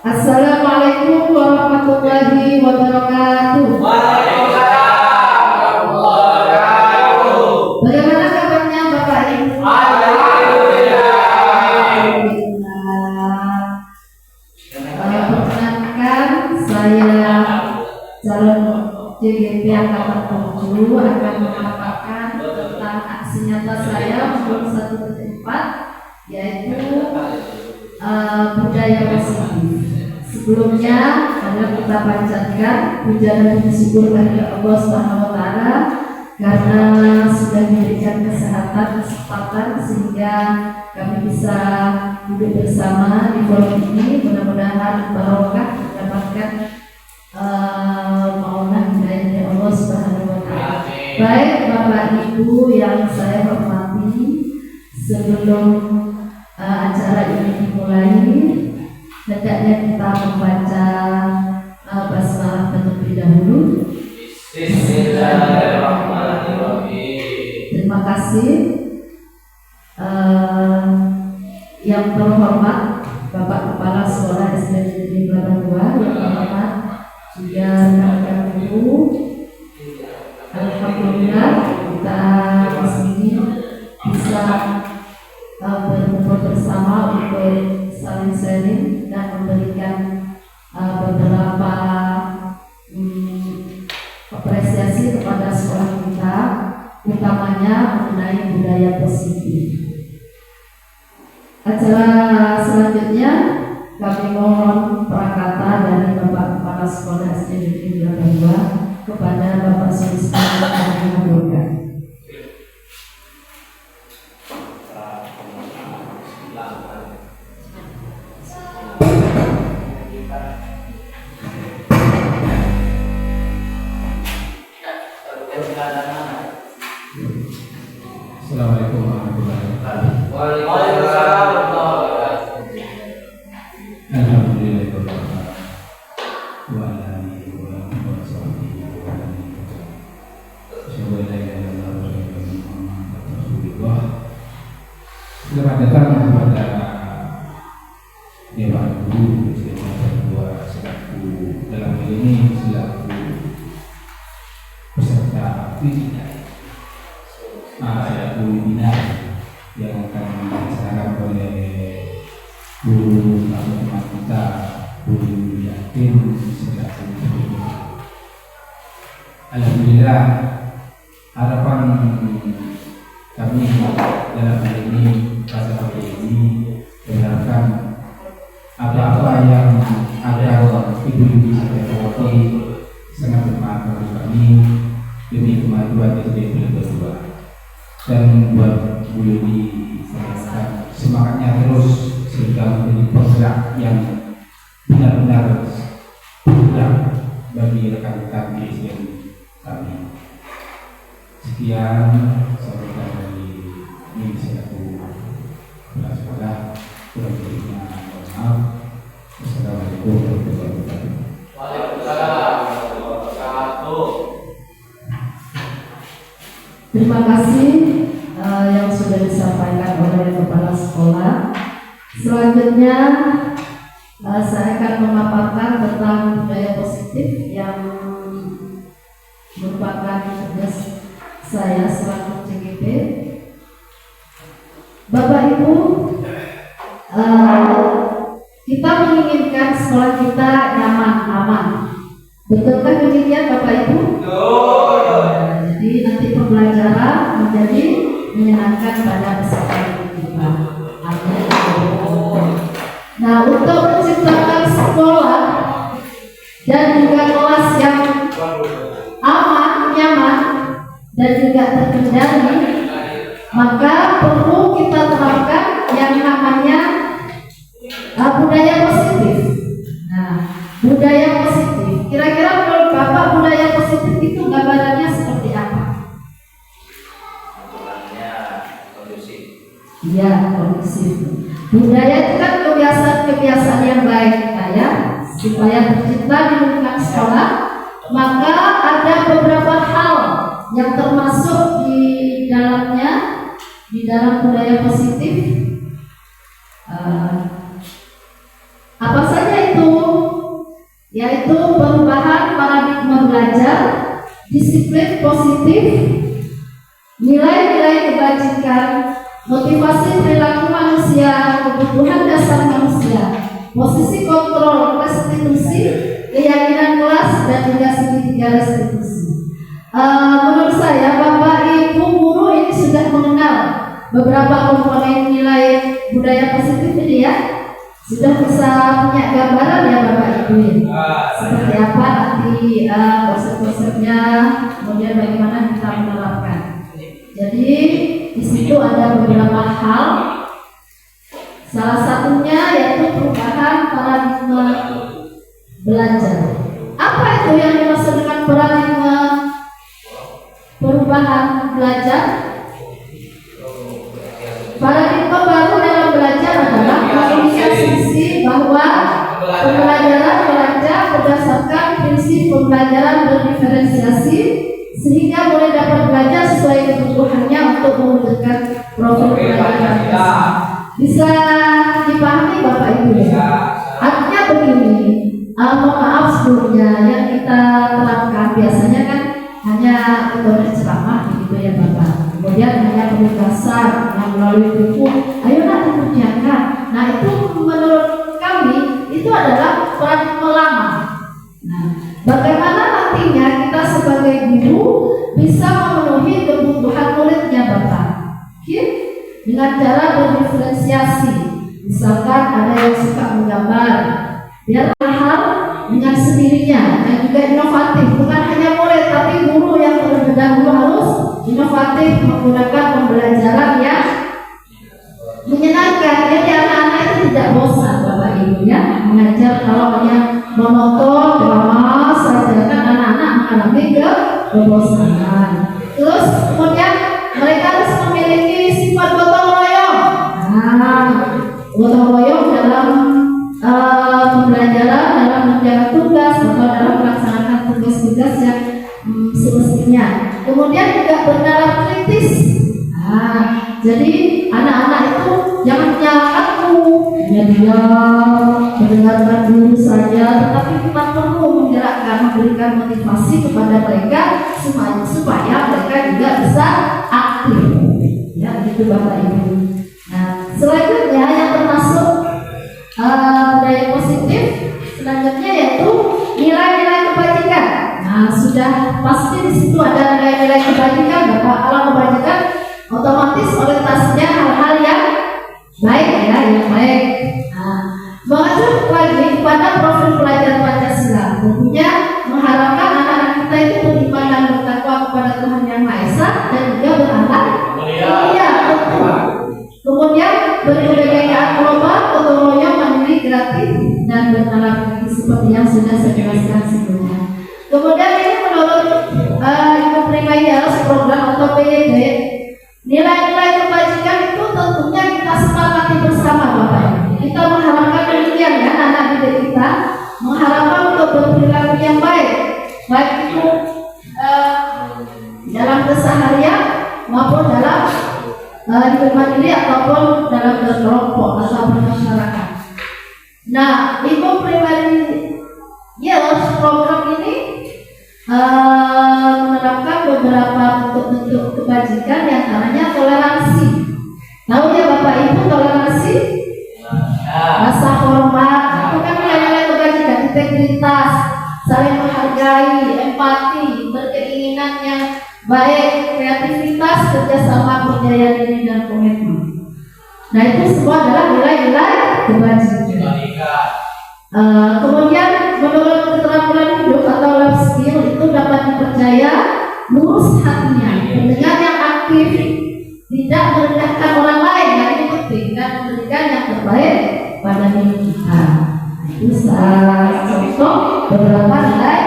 Assalamualaikum warahmatullahi wabarakatuh. Waalaikumsalam warahmatullahi wabarakatuh. Bagaimana kabarnya Bapak Ibu? Alhamdulillah. Perkenalkan, saya calon JGP Angkatan 7 akan mengatakan tentang aksi nyata saya untuk 1.4, yaitu budaya positif. Sebelumnya, adalah kita panjatkan puja dan syukur kepada Allah Subhanahu wa Ta'ala karena sudah diberikan kesehatan, kesempatan sehingga kami bisa duduk bersama di forum ini. Mudah-mudahan barokah mendapatkan maunah hidayah dari Allah Subhanahu wa Ta'ala. Baik Bapak Ibu yang saya hormati, sebelum acara ini dimulai, hendaknya kita membaca basmalah terlebih dahulu. Bismillahirrahmanirrahim. Terima kasih. Yang terhormat Bapak Kepala Sekolah SD Negeri Kelapa II, yang terhormat juga rekan-rekan guru. Alhamdulillah kita di sini bisa berkumpul bersama untuk saling sharing dan memberikan beberapa apresiasi kepada sekolah kita, utamanya mengenai budaya positif. Acara selanjutnya kami mohon prakata dari Bapak Kepala Sekolah SD Negeri Kelapa II kepada Bapak Sulistyo Mengabulkan. Assalamualaikum warahmatullahi wabarakatuh. Waalaikumsalam warahmatullahi wabarakatuh. Alhamdulillah wa ala alihi wa sahbihi wa man Rasulullah. Selamat datang kepada Dewan Guru SD Negeri 2 selaku dalam hal ini selaku peserta wisuda. Selaku webinar yang akan dilaksanakan oleh guru matematika Guru Yakin selaku pembimbing. Alhamdulillah, harapan kami dalam hal ini pada hari ini mengharapkan apa-apa yang agar ibu-ibu saya lewati sangat bermanfaat bagi kami demi kemajuan SD Kelapa II. Dan buat Bu Yudi saya semangatnya terus sehingga menjadi penggerak yang benar-benar berguna bagi rekan-rekan di SDN kami. Sekian sampaikan dari ini selaku kepala sekolah, kurang lebihnya mohon maaf. Wassalamualaikum warahmatullahi wabarakatuh. Waalaikumsalam warahmatullahi wabarakatuh. Terima kasih yang sudah disampaikan oleh Kepala Sekolah. Selanjutnya saya akan memaparkan tentang budaya positif yang merupakan tugas saya selaku CGP. Bapak Ibu, kita menginginkan sekolah kita nyaman, aman. Betulkah demikian Bapak Ibu? Jadi nanti pembelajaran menjadi menyenangkan pada peserta kita. Amin. Nah, untuk menciptakan sekolah dan juga kelas yang aman, nyaman, dan juga terkendali, maka perlu kita terapkan yang namanya budaya positif. Nah, budaya positif. Kira-kira menurut Bapak budaya positif itu gambarannya seperti apa? Iya, kondusif. Budaya itu kan kebiasaan-kebiasaan yang baik, ya, supaya tercipta di lingkungan sekolah. Maka ada beberapa hal yang termasuk di dalamnya, di dalam budaya positif. Apa saja itu? yaitu perubahan paradigma belajar, disiplin positif, nilai-nilai kebajikan, motivasi perilaku manusia, kebutuhan dasar manusia, posisi kontrol restitusi, keyakinan kelas, dan juga segitiga restitusi. Menurut saya Bapak Ibu guru ini sudah mengenal beberapa komponen nilai budaya positif ini ya, sudah bisa punya gambaran ya Bapak Ibu seperti apa nanti konsep-konsepnya, kemudian bagaimana kita menerapkan. Jadi di situ ada beberapa hal, salah satunya yaitu perubahan paradigma belajar. Apa itu yang dimaksud dengan paradigma perubahan belajar? Paradigma baru dalam belajar adalah komunikasi bahwa pembelajaran belajar berdasarkan prinsip pembelajaran berdiferensiasi sehingga boleh dapat belajar sesuai kebutuhannya untuk mewujudkan profil pelajaran. Bisa dipahami Bapak Ibu? Artinya begini, mohon maaf sebelumnya yang kita terapkan biasanya kan hanya metode ceramah gitu ya Bapak. Kemudian hanya penugasan yang melalui buku, ayolah dikerjakan. Nah itu menurut kami itu adalah paradigma lama. Nah, bagaimana nantinya kita sebagai guru bisa memenuhi kebutuhan muridnya Bapak? Dengan cara berdiferensiasi. Misalkan ada yang suka menggambar, biar hal dengan sendirinya dan juga inovatif. Bukan hanya murid, tapi guru yang terlebih dahulu harus inovatif menggunakan pembelajaran yang menyenangkan. Jadi anak-anak itu tidak bosan Bapak Ibu ya mengajar. Kalau hanya monoton drama saja kan anak-anak mengalami kebosanan. Terus kemudian mereka harus memiliki sifat gotong royong. Nah, gotong royong dalam pembelajaran, dalam menjalankan tugas atau dalam melaksanakan tugas-tugas yang semestinya. Kemudian juga bernalar kritis. Nah, jadi anak-anak itu jangan nyalakanku, dia mendengarkan dulu saja, tetapi kita perlu menggerakkan, memberikan motivasi kepada mereka supaya mereka juga bisa aktif. Ya, begitu Bapak Ibu. Nah, selanjutnya yang termasuk budaya positif selanjutnya yaitu nilai-nilai kebajikan. Nah, sudah pasti di situ ada nilai-nilai kebajikan. Bapak, kalau kebajikan otomatis orientasinya hal-hal yang baik ya, yang baik. Nah, mengacu lagi kepada profil pelajar Pancasila, tentunya mengharapkan anak-anak kita itu beriman dan bertakwa kepada Tuhan Yang Maha Esa dan juga berakhlak mulia. Kemudian berbudaya global, gotong royong, mandiri, kreatif, dan bernalar kritis seperti yang sudah saya jelaskan sebelumnya. Kemudian ini menurut Primayers program atau PYB, nilai-nilai kebajikan itu tentunya kita sepakati bersama Bapak. Kita mengharapkan demikian ya, anak didik kita mengharapkan untuk berperilaku yang baik, baik itu dalam keseharian maupun dalam hidup mandiri ataupun dalam berkelompok atau bermasyarakat. Nah, Ibu Primayers program ini menerapkan beberapa bentuk-bentuk kebajikan, yang antaranya toleransi. Tahu ya Bapak Ibu toleransi? Rasa hormat, itu kan nilai-nilai kebajikan, integritas, saling menghargai, empati, berkeinginan yang baik, kreativitas, kerjasama, percaya diri, dan komitmen. Nah itu semua adalah nilai-nilai kebajikan. Kemudian menurut keterampilan hidup atau life skill itu dapat dipercaya lurus hatinya, pendengar yang aktif, tidak merendahkan orang lain, yang ini penting, dan memberikan yang terbaik pada diri kita. Itu salah contoh beberapa nilai.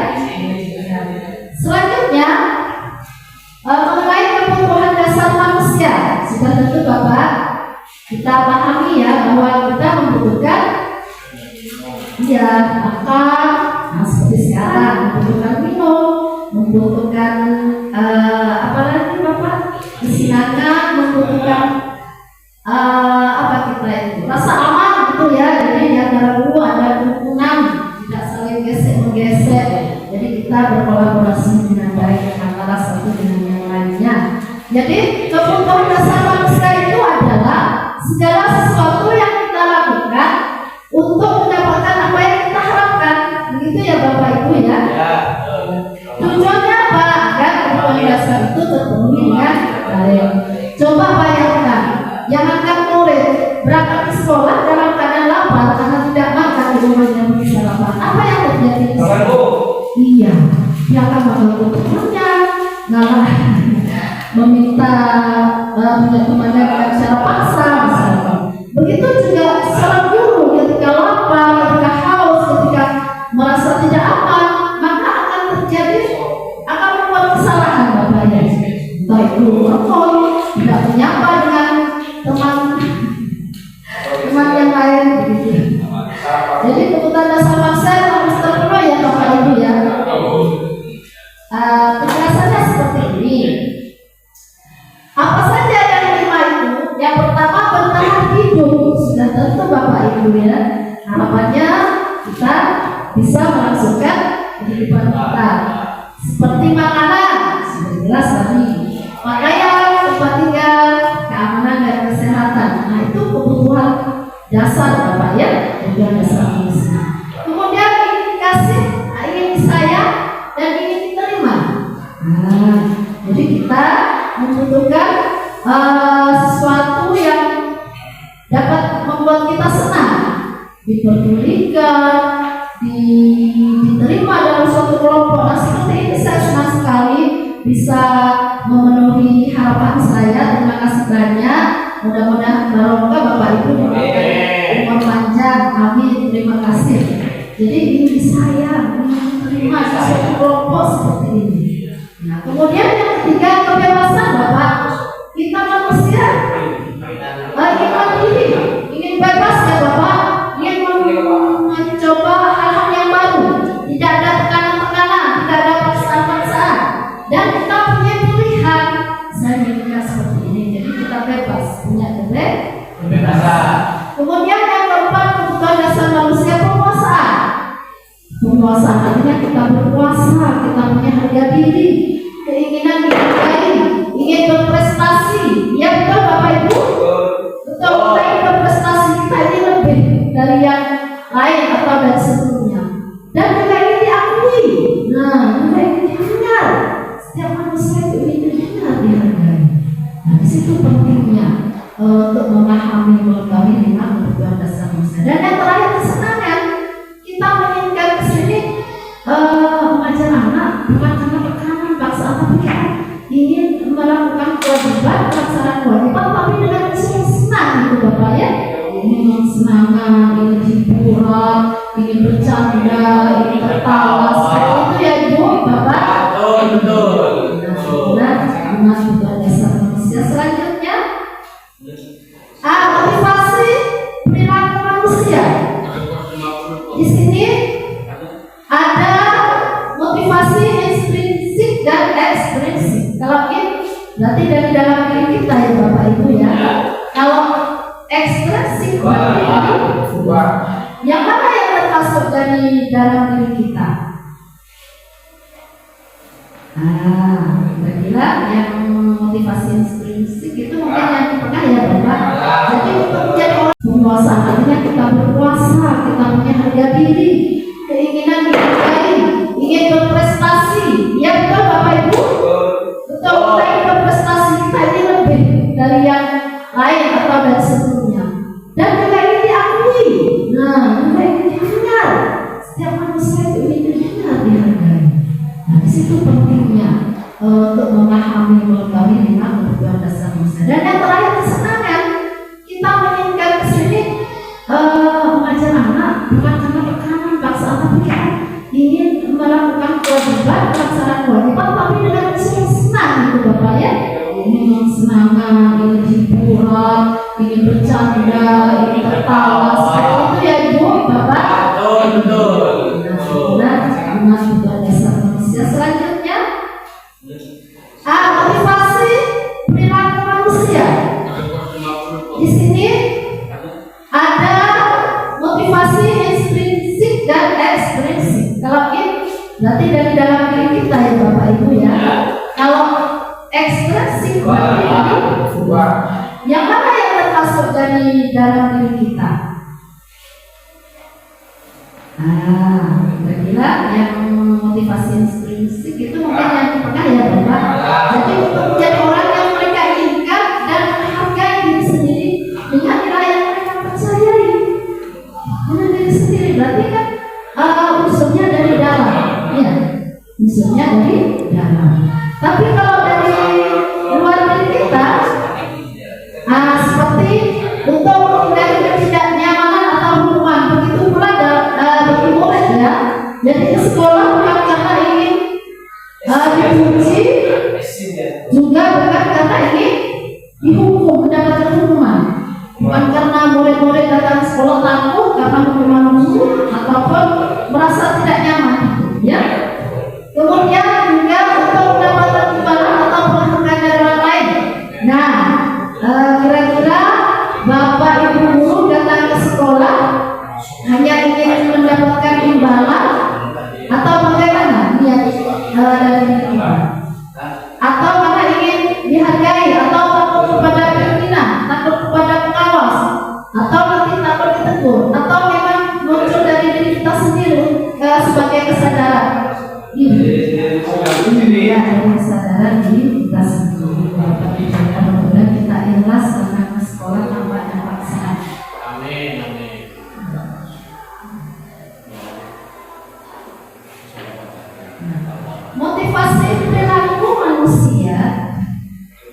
Selanjutnya mengenai kebutuhan dasar manusia, sudah tentu Bapak kita pahami ya bahwa kita membutuhkan makan, nah seperti sekarang membutuhkan minum, membutuhkan apa lagi Bapak, kesenangan, membutuhkan apa kita itu rasa aman gitu ya. Jadi di antara dulu ada dukungan, tidak saling gesek kita berkolaborasi dengan baik antara satu dengan yang lainnya. Jadi kebutuhan dasar manusia itu adalah segala sesuatu yang kita lakukan untuk mendapatkan apa yang kita harapkan. Begitu ya Bapak Ibu ya. Tujuannya apa? Agar kebutuhan dasar itu terpenuhi dengan baik. Coba bayangkan, jangankan murid berangkat ke sekolah dalam keadaan lapar karena tidak makan di rumahnya bisa lapar. Apa yang terjadi? Iya, dia akan mengganggu temannya, ngalah, meminta temannya dengan secara paksa misalnya. Begitu juga seorang guru ketika lapar, ketika haus, ketika merasa tidak aman, maka akan membuat kesalahan Bapak ya. Entah itu telepon, tidak menyapa dengan teman yang lain begitu. Jadi kebutuhan dasar manusia harus terpenuhi ya Bapak Ibu ya. Penjelasannya seperti ini. Apa saja yang lima itu? Yang pertama bertahan hidup, sudah tentu Bapak Ibu ya. Harapannya kita bisa melangsungkan kehidupan kita. Seperti makanan, sudah jelas tadi. Pakaian, tempat tinggal, keamanan dan kesehatan. Nah itu kebutuhan dasar Bapak ya, kebutuhan dasar manusia. Kemudian ingin dikasih, ingin disayang dan ingin diterima. Jadi kita membutuhkan sesuatu yang dapat membuat kita senang, diperdulikan, diterima dalam suatu kelompok. Nah seperti ini saya senang sekali bisa memenuhi harapan saya. Terima kasih banyak. Mudah-mudahan barokah Bapak Ibu diberikan umur panjang. Amin. Terima kasih. Jadi ini disayang, ini diterima di suatu kelompok seperti ini. Nah kemudian yang ketiga kebebasan Bapak. Kita manusia ingin mandiri, ingin bebas ya Bapak, ingin mencoba hal-hal yang baru, tidak ada tekanan-tekanan, tidak ada paksaan-paksaan, dan kita punya pilihan. Saya menikah seperti ini, jadi kita bebas, punya kebebasan. Kemudian yang keempat kebutuhan dasar manusia penguasaan. Penguasaan artinya kita berkuasa, kita punya harga diri, keinginan dihargai, ingin berprestasi. Ya betul Bapak Ibu? Betul, kita ingin berprestasi, kita ini lebih dari yang lain atau dari sebelumnya. Dan juga ingin diakui. Nah, juga ingin didengar. Setiap manusia itu ingin didengar, dihargai. Nah, di situ pentingnya untuk memahami, mengetahui memang kebutuhan dasar manusia. Dan yang terakhir kesenangan. Kita menginginkan ke sini mengajar anak bukan karena tekanan, paksaan, tapi kita ingin melakukan kewajiban, pelaksanaan kewajiban, tapi dengan senang itu Bapak ya. Ingin senangan, ingin hiburan, ingin bercanda, ingin tertawa, seperti itu ya Ibu, Bapak. Betul. Nah, kebutuhan dasar manusia. Selanjutnya, motivasi perilaku manusia. Di sini ada motivasi intrinsik dan ekstrinsik. Kalau ini berarti dari dalam diri kita ya Bapak Ibu ya. Kalau ekstrinsik berarti yang mana yang termasuk dari dalam diri kita? Kira-kira yang motivasi intrinsik itu mungkin yang pernah ya Bapak. Jadi untuk menjadi orang penguasa artinya kita berkuasa, kita punya harga diri, keinginan dihargai, ingin berprestasi. Ya betul Bapak Ibu? Betul, kita ingin berprestasi, kita ini lebih dari yang lain atau dari sebelumnya. Dan juga ingin diakui. Nah, juga ingin didengar. Setiap manusia itu ingin didengar, dihargai. Nah, di situ pentingnya untuk memahami, mengetahui memang kebutuhan dasar manusia. Dan yang terakhir kesenangan. Kita menginginkan ke sini mengajar anak bukan karena tekanan, paksaan, tapi kita ingin melakukan kewajiban, pelaksanaan kewajiban, tapi dengan senang itu Bapak ya. Ingin senangan, ingin hiburan, ingin bercanda, ingin tertawa, seperti itu ya Ibu, Bapak. Betul. Nah, kebutuhan dasar manusia. Selanjutnya, motivasi perilaku manusia. Di sini ada motivasi intrinsik dan ekstrinsik. Kalau ini berarti dari dalam Ibu ya. Kalau ekspresi berarti yang mana yang termasuk dari dalam diri kita? Kira-kira yang motivasi intrinsik itu mungkin yang pernah ya Bapak. Jadi untuk menjadi orang yang mereka inginkan dan menghargai diri sendiri dengan nilai yang mereka percayai dengan diri sendiri, berarti kan unsurnya dari dalam, ya, unsurnya dari dalam. Tapi kalau dari luar diri kita, seperti untuk menghindari ketidaknyamanan atau hukuman, begitu pula bagi murid ya. Jadi ke sekolah bukan karena ingin dipuji, juga bukan karena ingin dihukum, mendapatkan hukuman. Bukan karena murid-murid datang ke sekolah takut karena hukuman guru ataupun merasa tidak nyaman, ya. Kemudian juga untuk mendapatkan imbalan atau penghargaan dari orang lain. Nah, kira-kira Bapak Ibu guru datang ke sekolah hanya ingin mendapatkan imbalan atau bagaimana? Dari kita. Atau karena ingin dihargai, atau takut kepada pimpinan, takut kepada pengawas, atau nanti takut ditegur, atau memang muncul dari diri kita sendiri sebagai kesadaran diri. Ya, kesadaran diri kita sendiri. Mudah-mudahan kita ikhlas datang ke sekolah tanpa ada paksaan. Amin, amin. Motivasi perilaku manusia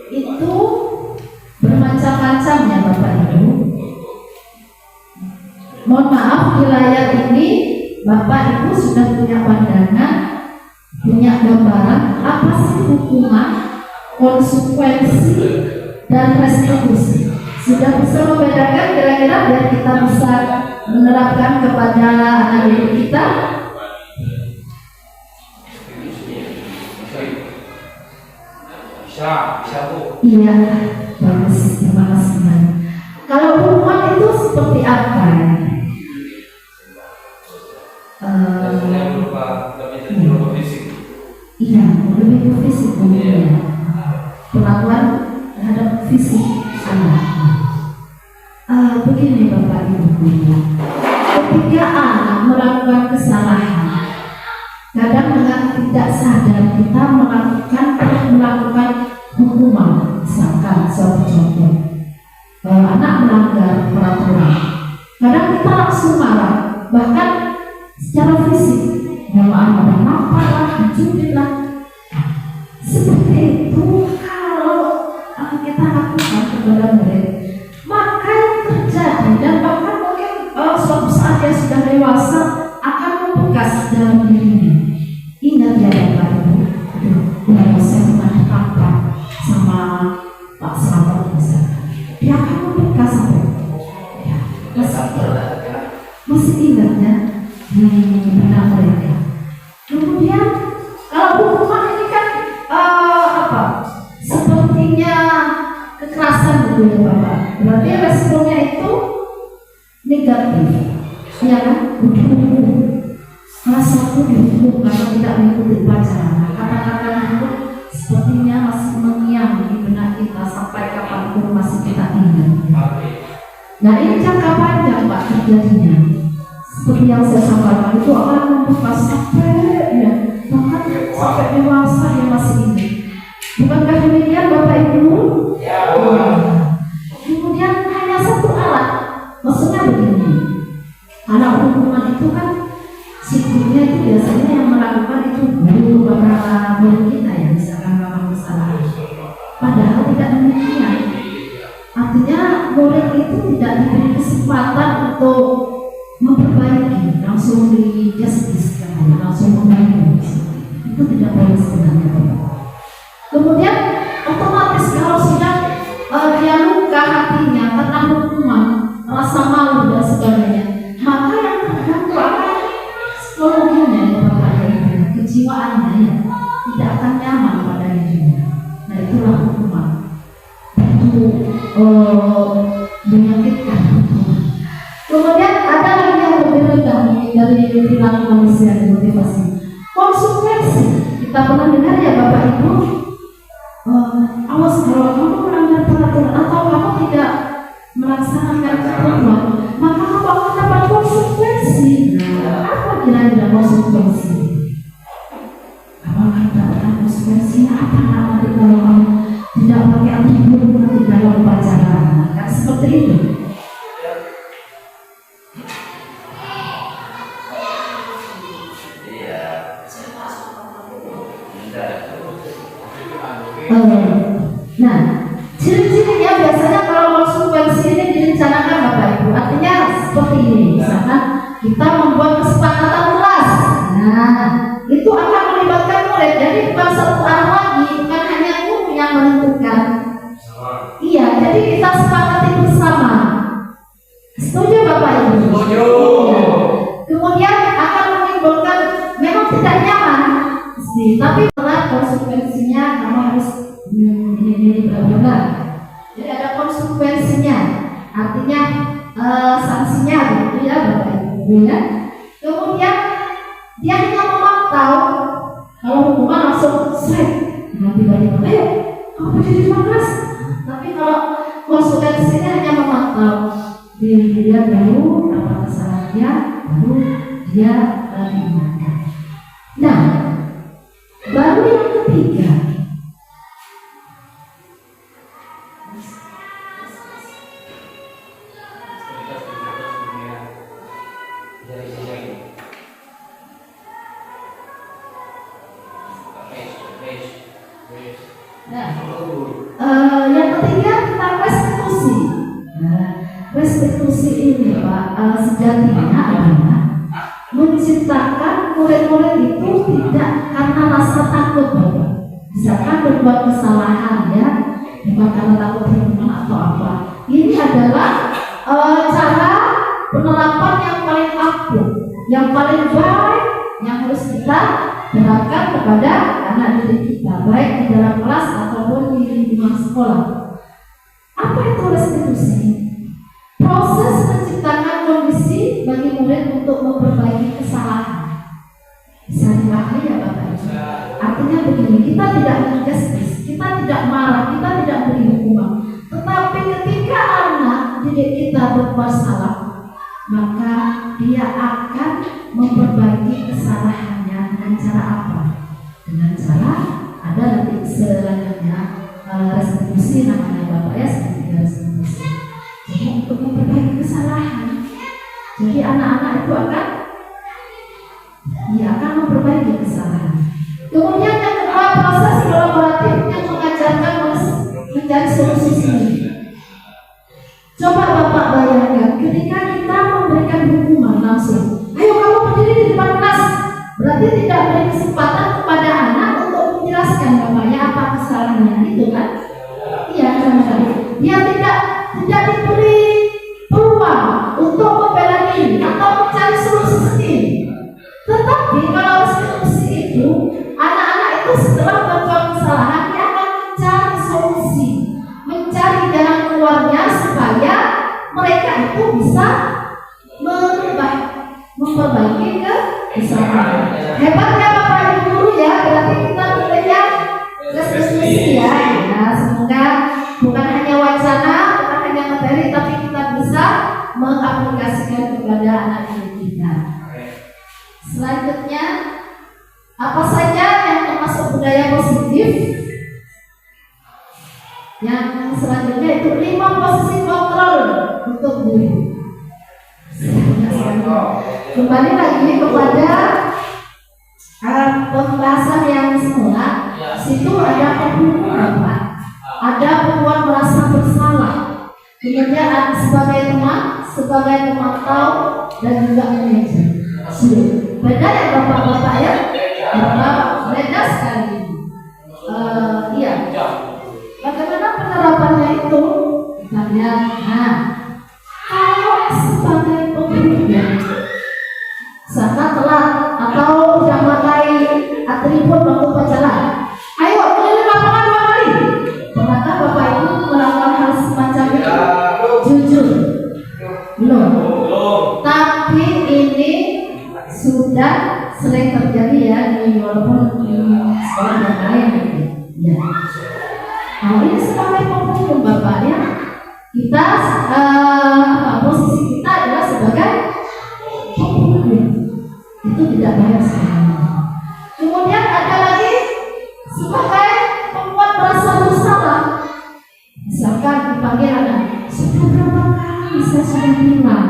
itu bermacam-macam ya Bapak Ibu. Mohon maaf di layar ini Bapak Ibu sudah punya pandangan, punya gambaran apa sih hukuman, konsekuensi, dan restitusi. Sudah bisa membedakan kira-kira biar kita bisa menerapkan kepada anak didik kita. Bisa Bu. Iya, bagus, terima kasih banyak. Kalau hukuman itu seperti apa ya? Iya, lebih ke fisik mungkin. Perlakuan terhadap fisik anak. Begini Bapak Ibu, ketika anak melakukan kesalahan, kadang dengan tidak sadar kita melakukan hukuman. Misalkan suatu contoh, anak melanggar peraturan, kadang kita langsung marah, bahkan secara fisik, maaf ada apa lah, mencuri lah. Seperti itu kalau kita lakukan kepada murid, maka yang terjadi dan bahkan mungkin suatu saat dia sudah dewasa akan membekas dalam dirinya. Ingat ya Bapak Ibu, saya pernah ditangkap sama Pak Selamat misalkan, dia akan membekas sampai masih ingat ya benar mereka. Kemudian kalau hukuman ini kan sepertinya kekerasan gitu ya Bapak, berarti responnya itu negatif, ya kan? Dihukum, salah satu dihukum karena tidak mengikuti upacara. Kata-kata itu sepertinya masih mengiang di benak kita sampai kapanpun masih kita ingat. Nah ini jangka panjang Pak terjadinya. Seperti yang saya sampaikan itu akan membekas sampai ya, bahkan sampai dewasa dia masih ingat. Bukankah demikian Bapak Ibu? Ya. Kemudian hanya satu alat, maksudnya begini. Anak hukuman itu kan siklusnya itu biasanya yang melakukan itu guru para guru kita ya, misalkan melakukan kesalahan. Padahal tidak demikian. Artinya murid itu tidak diberi kesempatan untuk memperbaiki, langsung di justice, langsung memperbaiki. Itu tidak boleh sebenarnya. Kemudian otomatis kalau sudah dia luka hatinya karena hukuman, rasa malu dan sebagainya, maka yang terganggu akan psikologinya ya Bapak Ibu, kejiwaannya ya tidak akan nyaman pada dirinya. Nah itulah hukuman. Itu menyakitkan. Kemudian ada lagi yang lebih rendah dari perilaku manusia yang motivasi, konsekuensi. Kita pernah dengar ya Bapak Ibu, awas kalau kamu melanggar peraturan atau kamu tidak melaksanakan ketentuan, maka kamu akan dapat konsekuensi. Nah, apa kira-kira konsekuensi? Kamu akan mendapatkan konsekuensinya apa nanti kalau kamu tidak pakai atribut nanti dalam upacara? Kan seperti itu. Nah, ciri-cirinya biasanya kalau konsekuensi ini direncanakan Bapak Ibu, artinya seperti ini. Misalkan kita membuat kesepakatan kelas, nah itu akan melibatkan murid. Jadi bukan satu arah lagi, bukan hanya guru yang menentukan. Iya, jadi kita sepakati bersama. Setuju Bapak Ibu? Setuju. Kemudian akan menimbulkan memang tidak nyaman, tapi konsekuensinya kamu harus ini benar. Jadi ada konsekuensinya, artinya sanksinya begitu ya Bapak Ibu ya. Kemudian dia hanya memantau, kalau hukuman langsung strike, nanti tiba-tiba ayo kamu jadi kelas. Tapi kalau konsekuensinya hanya memantau, dia baru apa kesalahannya, baru dia diingatkan. Nah, baru yang ketiga, yang ketiga kita restitusi. Nah, restitusi ini Pak, sejatinya adalah menciptakan murid-murid itu tidak karena rasa takut Bapak. Misalkan berbuat kesalahan ya, bukan karena takut hukuman atau apa. Ini adalah cara penerapan yang paling akurat, yang paling baik, yang harus kita terapkan kepada anak didik kita, baik di dalam kelas ataupun di lingkungan sekolah. Apa itu restitusi? Proses menciptakan kondisi bagi murid untuk memperbaiki kesalahan. Bisa dipahami ya Bapak Ibu? Artinya begini, kita tidak menjustis, kita tidak marah, kita tidak beri hukuman. Tetapi ketika anak didik kita berbuat salah, maka dia akan memperbaiki kesalahannya dengan cara apa? Dengan cara ada nanti selanjutnya restitusi namanya Bapak ya, restitusi. Jadi untuk memperbaiki kesalahan. Jadi anak-anak itu akan memperbaiki kesalahan. Kemudian yang kedua, proses kolaboratif yang mengajarkan mencari solusi sendiri. Coba Bapak bayangkan ketika kita memberikan hukuman langsung, ayo kamu berdiri di depan kelas, berarti tidak beri kesempatan kepada anak untuk menjelaskan bapaknya apa kesalahannya, itu kan? Iya kan? Dia tidak diberi peluang untuk membela diri atau mencari solusi sendiri. Tetapi kalau restitusi itu, anak-anak itu setelah berbuat kesalahan dia akan mencari solusi, mencari jalan keluarnya supaya mereka itu bisa memperbaiki kesalahan. Hebatnya Bapak Ibu guru ya, berarti kita punya restitusi ya. Nah, semoga bukan hanya wacana, bukan hanya materi, tapi kita bisa mengaplikasikan kepada anak didik kita. Selanjutnya, apa saja yang termasuk budaya positif? Yang selanjutnya itu 5 posisi kontrol untuk guru. Kembali lagi kepada pembahasan yang semula. Situ ada pembunuhan, Pak. Ada perempuan merasa bersalah. Kemudian sebagai teman, sebagai pemantau, dan juga manajer. Beda ya Bapak-bapak ya? Beda sekali. Iya. Bagaimana penerapannya itu? Kita lihat. Nah, kalau sebagai pembunuh, misalkan telat atau sudah memakai atribut waktu pacaran, ayo keliling lapangan 2 kali. Pernahkah Bapak Ibu melakukan hal semacam itu? Jujur, belum. Tapi ini sudah sudah sering terjadi ya di walaupun di sekolah yang lain gitu. Ya. Nah, ini sebagai pemulung Bapak ya, kita posisi kita adalah sebagai pemulung, itu tidak bayar sebenarnya. Kemudian ada lagi sebagai pembuat merasa bersalah. Misalkan dipanggil anak, sudah berapa kali saya sudah bilang,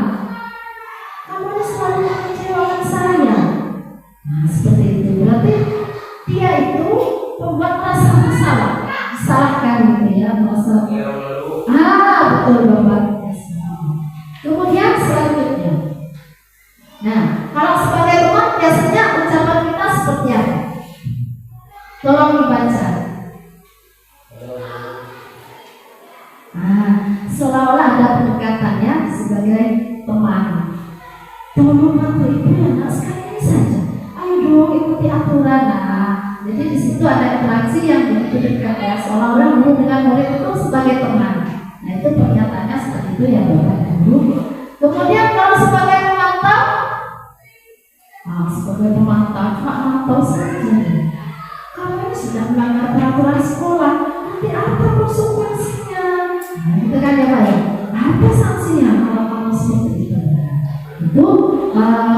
kamu ini selalu mengecewakan saya. Nah, seperti itu berarti dia itu membuat merasa bersalah, disalahkan gitu ya, merasa. Betul Bapak. Kemudian selanjutnya, nah kalau sebagai teman biasanya ucapan kita seperti apa? Tolong dibaca. Seolah-olah ada pendekatannya sebagai teman. Tolong bantu ibu ya nak, sekali saja. Ayo dong ikuti aturan. Nah, jadi di situ ada interaksi yang begitu dekat ya. Seolah-olah guru dengan murid itu sebagai teman. Nah itu pernyataannya seperti itu ya Bapak dan Ibu. Kemudian kalau sebagai pemantau, sebagai pemantau cuma mantau saja. Kamu ini sudah melanggar peraturan sekolah. Nanti apa konsekuensinya? Nah, itu kan ya Pak ya. Apa sanksinya kalau kamu seperti itu? Itu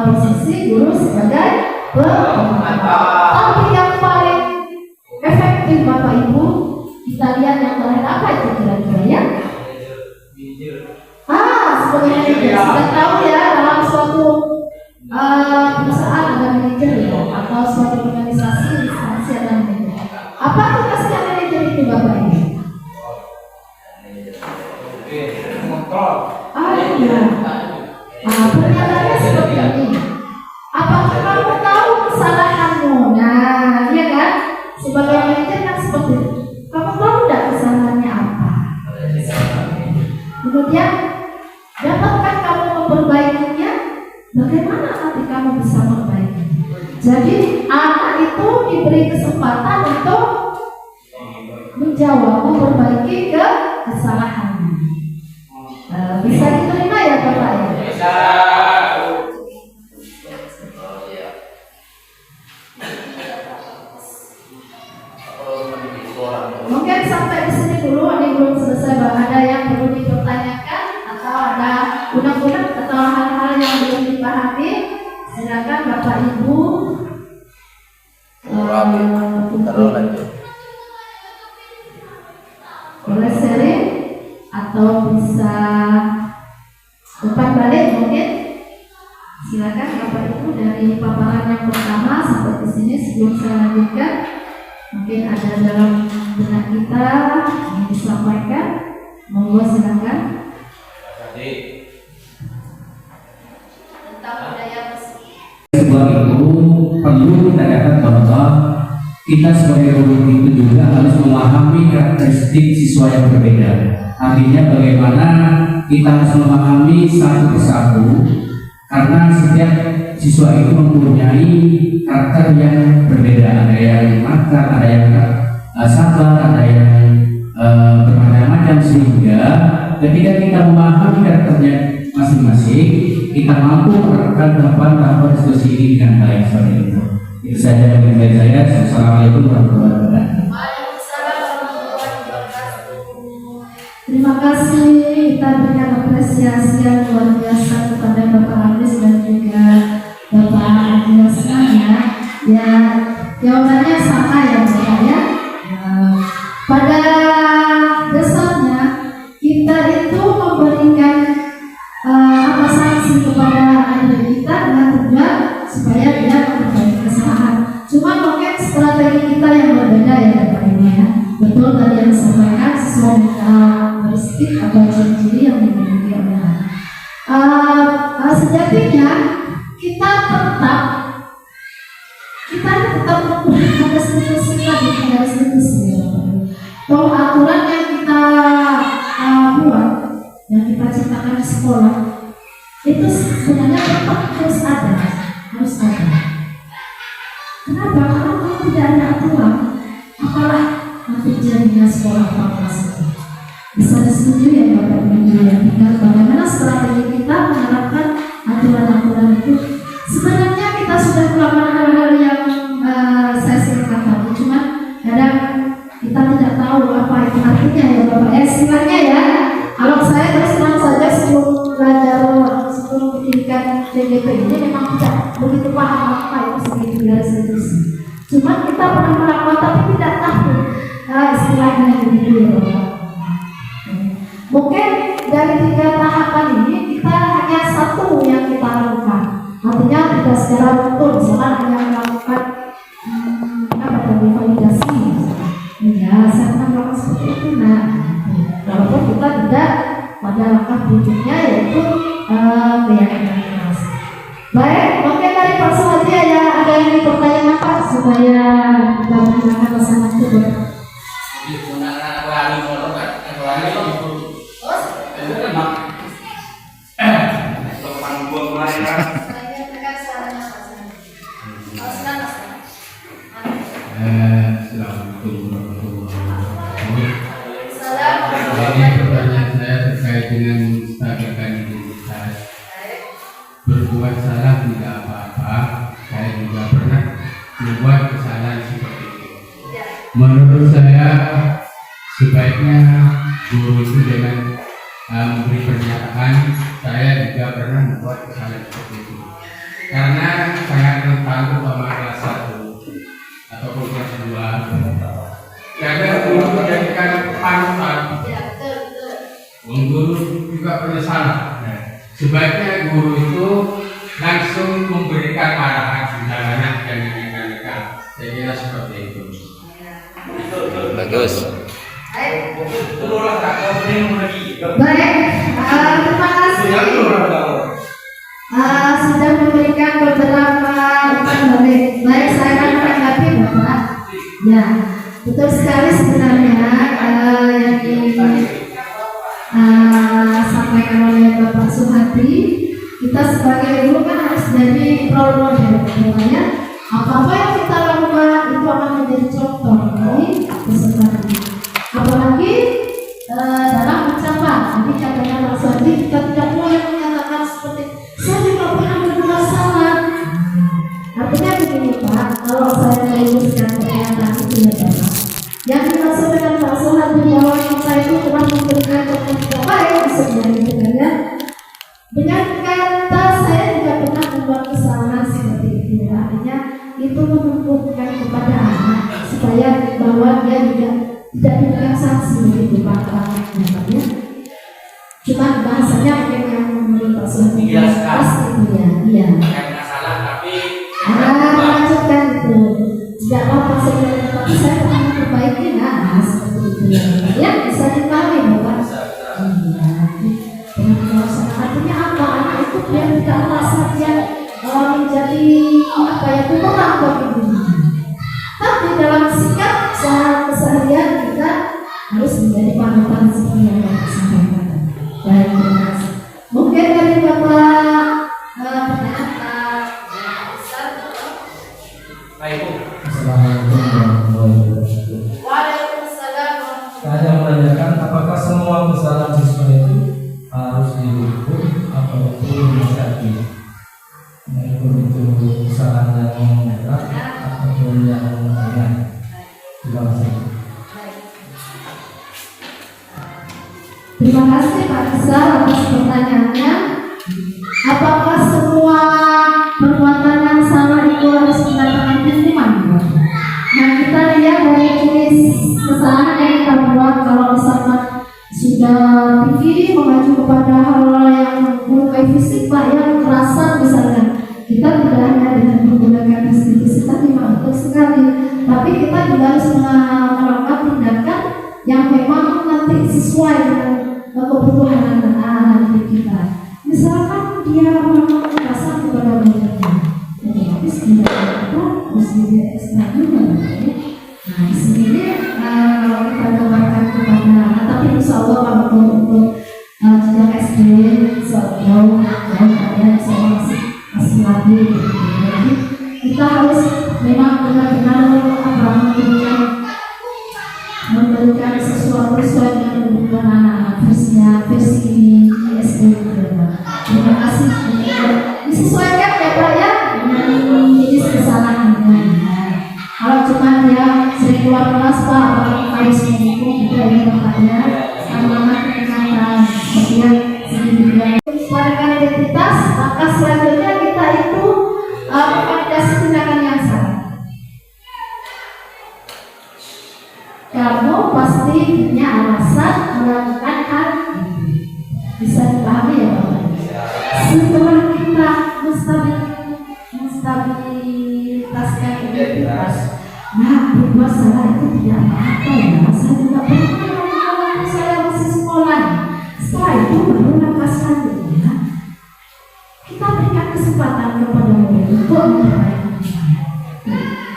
posisi guru sebagai pemantau. Tapi yang paling efektif Bapak Ibu, kita lihat yang terakhir apa itu kira-kira ya? Sebagai manajer sudah tahu ya, dalam suatu perusahaan ada manajer ya, atau suatu organisasi instansi ada manajer. Apa tugasnya manajer itu Bapak Ibu? Iya. Pernyataannya seperti ini. Apakah kamu tahu kesalahanmu? Nah, iya kan? Sebagai manajer kan seperti itu. Kamu tahu tidak kesalahannya apa? Kemudian, dapatkah kamu memperbaikinya? Bagaimana nanti kamu bisa memperbaiki? Jadi, anak itu diberi kesempatan untuk menjawab, memperbaiki kesalahannya. Bisa diterima ya Bapak ya? Bisa. Mungkin sampai di sini dulu, ini belum selesai. Ada yang perlu dipertanyakan atau ada undang-undang atau hal-hal yang belum dipahami, silakan Bapak Ibu boleh sharing atau bisa umpan balik mungkin. Silakan Bapak Ibu dari paparan yang pertama sampai di sini sebelum saya lanjutkan. Mungkin ada dalam benak kita yang disampaikan, monggo silakan. Tentang budaya musik. Sebuah itu perlu kita katakan bahwa kita sebagai guru itu juga harus memahami karakteristik siswa yang berbeda. Artinya bagaimana kita harus memahami satu persatu, karena setiap siswa itu mempunyai karakter yang berbeda. Ada yang nakal, ada yang sabar, ada yang bermacam-macam, sehingga ketika kita memahami karakternya masing-masing, kita mampu menerapkan tahapan-tahapan diskusi ini dengan baik seperti itu. Itu saja dari saya. Assalamualaikum warahmatullahi wabarakatuh. Waalaikumsalam warahmatullahi wabarakatuh. Terima kasih, kita berikan apresiasi yang luar biasa kepada Bapak Hafiz dan juga Bapak Adiaskan ya. Ya, jawabannya sama ya Bapak ya. Pada dasarnya kita itu memberikan sanksi kepada adik kita dengan tujuan supaya dia memperbaiki kesalahan. Cuma mungkin strategi kita yang berbeda ya Bapak Ibu ya. Betul tadi yang disampaikan sesuai karakteristik atau ciri-ciri yang dimiliki oleh anak. Sejatinya kita tetap menggunakan restitusi tadi, ada restitusi ya Bapak Ibu. Bahwa aturan yang kita buat, yang kita ciptakan di sekolah itu sebenarnya tetap harus ada. Kenapa? Karena kalau tidak ada aturan, apalah nanti jadinya sekolah fakultas itu. Bisa disetujui ya Bapak Ibu ya. Tinggal bagaimana strategi kita menerapkan aturan-aturan itu. Sebenarnya kita sudah paham apa itu segitiga restitusi. Cuma kita pernah melakukan tapi tidak tahu istilahnya begitu ya Bapak. Mungkin dari 3 tahapan ini kita hanya satu yang kita lakukan. Artinya tidak secara betul, misalkan hanya melakukan validasi. Ya, saya pernah melakukan seperti itu. Nah, walaupun kita tidak pada langkah berikutnya yaitu keyakinan keras. Baik, mungkin dari Pak Suhadi ada yang pertanyaan apa supaya kita menggunakan pasangan itu. Assalamualaikum warahmatullahi wabarakatuh. Ini pertanyaan saya terkait dengan menstabilkan identitas. Berbuat salah tidak apa-apa. Saya juga pernah membuat kesalahan seperti itu. Menurut saya sebaiknya guru itu jangan memberi pernyataan saya juga pernah membuat kesalahan seperti itu. Karena sangat rentan terutama kelas 1 ataupun kelas 2. Karena guru menjadikan panutan. Guru juga pernah salah. Sebaiknya guru itu langsung memberikan arahan anak dan anak-anak. Saya kira seperti itu. Bagus. Baik, terima kasih. Sudah memberikan beberapa balik. Baik, saya akan menanggapi Bapak. Ya, betul sekali sebenarnya yang disampaikan oleh Bapak Suhadi. Kita sebagai guru kan harus jadi role model, ya. Apa-apa yang kita lakukan itu akan menjadi contoh bagi peserta didik. Apalagi dalam ucapan. Jadi katanya Pak Suhadi, kita tidak boleh menyatakan seperti saya juga pernah berbuat salah. Artinya begini Pak, kalau saya meluruskan pernyataan itu ya Bapak, yang dimaksud dengan Pak Suhadi bahwa kita itu telah memberikan contoh yang baik sebenarnya ya. Dengan kata saya juga pernah membuat kesalahan seperti itu. Artinya itu menumbuhkan kepada anak supaya bahwa dia juga tidak diberikan sanksi begitu Pak ya. Cuma bahasanya mungkin yang menurut Pak Suhadi pasti itu ya. Iya. Lanjutkan itu. Tidak apa-apa sebenarnya, tapi saya pernah memperbaiki seperti itu ya. Bisa dipahami Bapak. Artinya apa? Anak itu biar tidak merasa dia menjadi bumerang bagi dirinya. Tapi dalam sikap keseharian kita harus menjadi panutan seperti yang Bapak sampaikan. Baik, terima kasih. Mungkin dari Bapak Assalamualaikum warahmatullahi wabarakatuh. Waalaikumsalam. Saya menanyakan apakah semua kesalahan siswa itu harus dihukum atau dinasihati? Itu kesalahan yang berat ataupun yang ringan? Terima kasih. Terima kasih Pak Rizal atas pertanyaannya. Apakah semua perbuatan yang salah itu harus mendapatkan hukuman? Nah, kita lihat dari jenis kesalahan yang kita buat. Kalau misalkan sudah tinggi mengacu kepada hal yang melukai fisik, Pak, yang kekerasan misalkan, kita tidak hanya dengan menggunakan restitusi tadi betul sekali, tapi kita juga harus melakukan tindakan yang memang nanti sesuai dengan kebutuhan anak-anak kita. Misalkan dia melakukan kekerasan kepada bapaknya, otomatis tidak ada mesti dia ekstra juga. Nah, di sini kalau kita kembangkan kepada anak, tapi insya Allah kalau untuk jenjang SD, jauh kalian masih lagi. Jadi kita harus memang benar-benar memberikan sesuatu sesuai dengan kebutuhan anak-anak. Versi SD. Terima kasih. Disesuaikan ya Pak ya dengan jenis kesalahannya. Kalau cuma dia sering keluar kelas Pak, harus menghukum juga ya Pak ya. Sama keingatan, kemudian sedikit identitas, maka selanjutnya kita itu pasti punya alasan melakukan hal itu. Bisa dipahami ya Bapak? Setelah kita menstabilitaskan identitas, nah berbuat salah itu tidak apa-apa ya. Saya juga pernah waktu saya masih sekolah. Setelah itu baru langkah selanjutnya kita berikan kesempatan kepada murid untuk memperbaiki.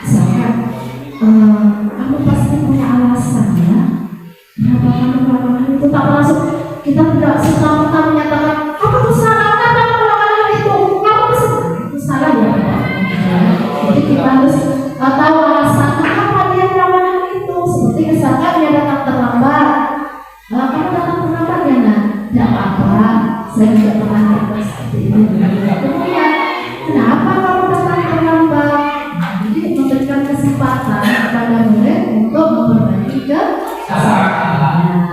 Misalkan kamu pasti punya alasan ya. Kenapa kamu itu tak langsung kita tidak serta-merta menyatakan kamu itu salah, kenapa kamu melakukan hal itu, kamu itu salah ya. Jadi kita harus tahu alasan kenapa dia melakukan hal itu. Seperti misalkan dia datang terlambat, kamu datang terlambat ya nak, tidak apa-apa. Saya juga pernah melakukan seperti ini. Kemudian kenapa kamu datang terlambat? Jadi memberikan kesempatan kepada murid untuk memperbaiki kesalahan.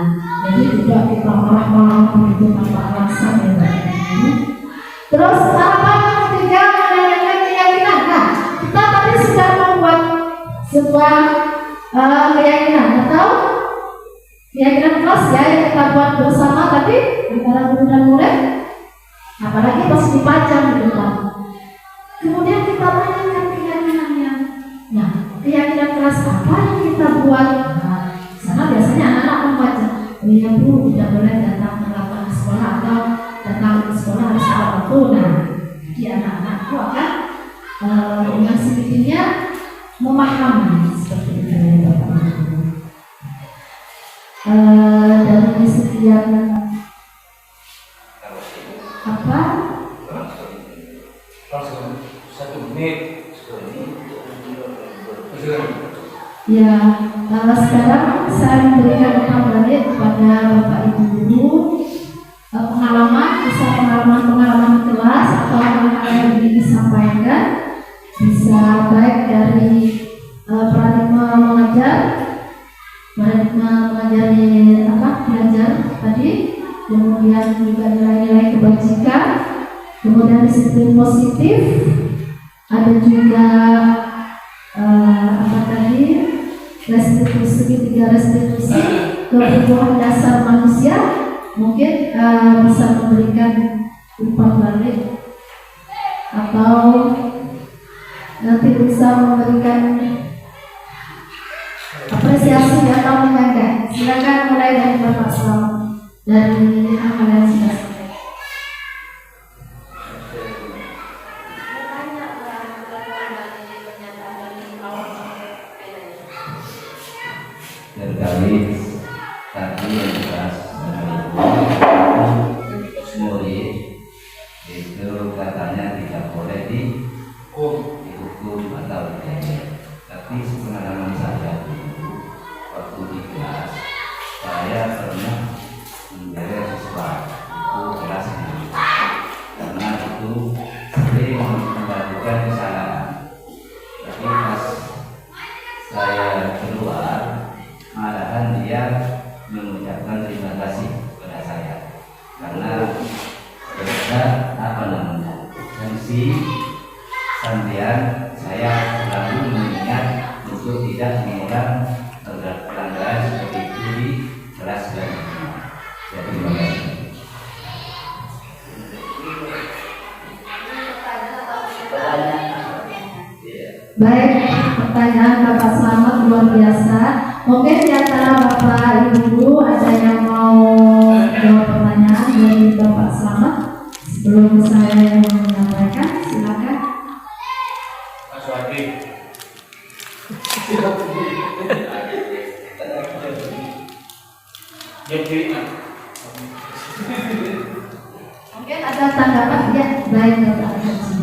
Jadi tidak kita marah-marah begitu tanpa alasan ya. Terus apa yang ketiga menanyakan keyakinan. Nah, kita tadi sudah membuat sebuah keyakinan atau keyakinan kelas ya yang kita buat bersama tadi antara guru dan murid. Apalagi pas dipajang di depan. Kemudian kita tanyakan keyakinannya. Nah, keyakinan kelas apa yang kita buat? Nah, sana biasanya anak-anak membaca. Ya Bu, tidak boleh datang terlambat ke sekolah atau datang ke sekolah harus tepat waktu. Nah, jadi anak-anakku akan dengan sendirinya memahami seperti itu ya Bapak Ibu. Dari sekian apa? 1 menit. Ya, sekarang saya memberikan kembali kepada Bapak Ibu guru pengalaman kelas atau hal-hal yang ingin disampaikan, bisa baik dari paradigma mengajar belajar tadi, kemudian juga nilai-nilai kebajikan, kemudian disiplin positif, ada juga restitusi, 3 restitusi kebutuhan dasar manusia, mungkin bisa memberikan umpan balik atau nanti bisa memberikan apresiasi atau menghargai. Silakan mulai dari Bapak Selamat dari hal yang sudah selesai. Terkait tadi yang dibahas murid itu katanya tidak boleh dihukum atau didenda. Tapi sepengalaman saya dulu waktu di kelas, saya pernah menjaga siswa itu kelas ini karena itu sering melakukan kesalahan. Tapi pas saya keluar, malahan dia mengucapkan terima kasih kepada saya karena sanksi sampean saya selalu mengingat untuk tidak mengulang pelanggaran seperti itu di kelas selanjutnya. Jadi terima kasih. Baik, pertanyaan Bapak Selamat luar biasa. Mungkin di antara Bapak Ibu ada yang mau jawab pertanyaan dari Bapak Selamat sebelum saya menyampaikan, silakan. Mas Wadi. Mungkin ada tanggapan ya, baik Bapak Haji.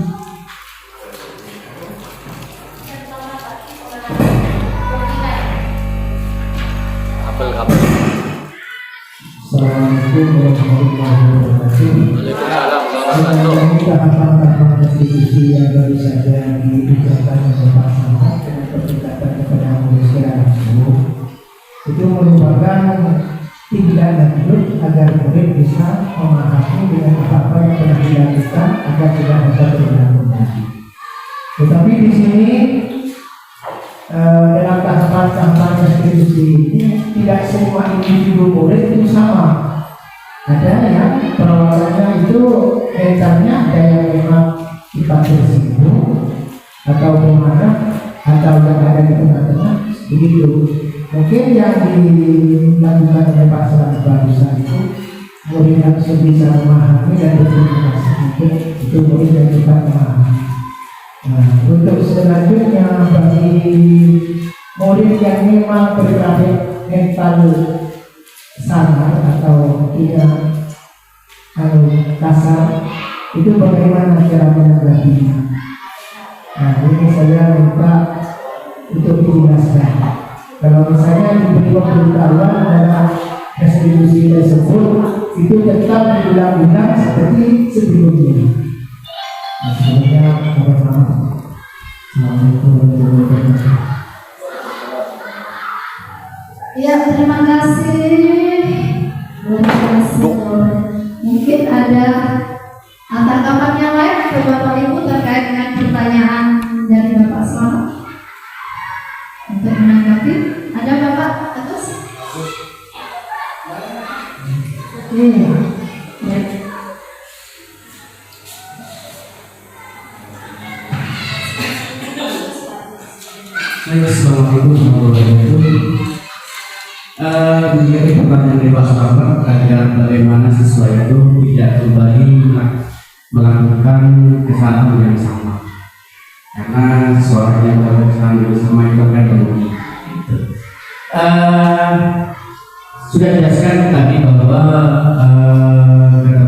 Assalamualaikum warahmatullahi wabarakatuh. Kita akan konstitusi yang baru saja dibicarakan oleh Pak Selamat dengan pendekatan kepada manusia itu merupakan tindak lanjut agar murid bisa memahami dengan apa yang telah dilakukan agar tidak bisa berulang lagi. Tetapi di sini dalam tahapan restitusi ini tidak semua individu murid itu sama. Ada yang perawatannya itu mentalnya ada yang memang sifat tersinggung atau pemarah atau yang ada di tengah-tengah begitu. Mungkin yang dilakukan oleh Pak Selamat barusan itu murid langsung bisa memahami dan berterima kasih itu murid yang kita memahami. Nah, untuk selanjutnya bagi murid yang memang bergrafik mental sangar atau tidak kasar, itu bagaimana cara menanggapinya? Nah, ini saya minta untuk dijelaskan. Kalau misalnya diberi pemberitahuan dalam restitusi tersebut, itu tetap diulang-ulang seperti sebelumnya. Nah, sebelumnya mohon maaf. Assalamualaikum warahmatullahi wabarakatuh. Ya, terima kasih. Mungkin ada tanggapan yang lain dari Bapak Ibu terkait dengan pertanyaan dari Bapak Selamat untuk menanggapi. Ada Bapak atas? Ya. Assalamualaikum warahmatullahi wabarakatuh. Menjadi pertanyaan dari Pak Selamat agar bagaimana siswa itu tidak kembali melakukan kesalahan yang sama, karena seorang yang melakukan kesalahan yang sama itu akan merugi. Sudah dijelaskan tadi bahwa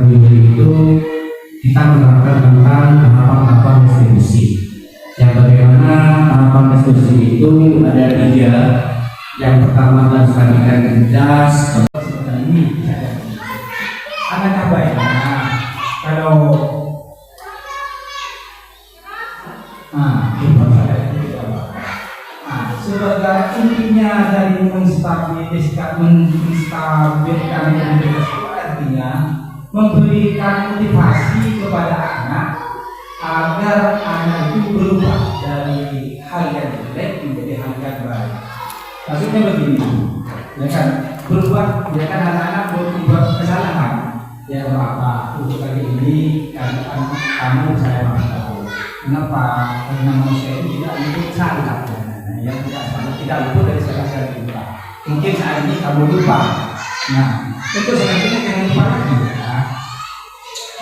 itu kita menerapkan tentang tahapan-tahapan restitusi. Yang bagaimana tahapan restitusi itu ada 3. Yang pertama adalah disampaikan jas. Ini anak apa ya? Kalau sebagai intinya dari menstabilkan itu artinya memberikan motivasi kepada anak agar anak itu berubah dari hal yang jelek menjadi hal yang baik. Maksudnya begini, ya kan, berubah, ya kan anak-anak berbuat kesalahan, ya apa untuk kali ini kamu saya maafkan. Kenapa? Karena manusia itu tidak luput salah, yang tidak luput dari segala lupa. Mungkin saat ini kamu lupa, nah itu selanjutnya jangan lupa lagi, ya.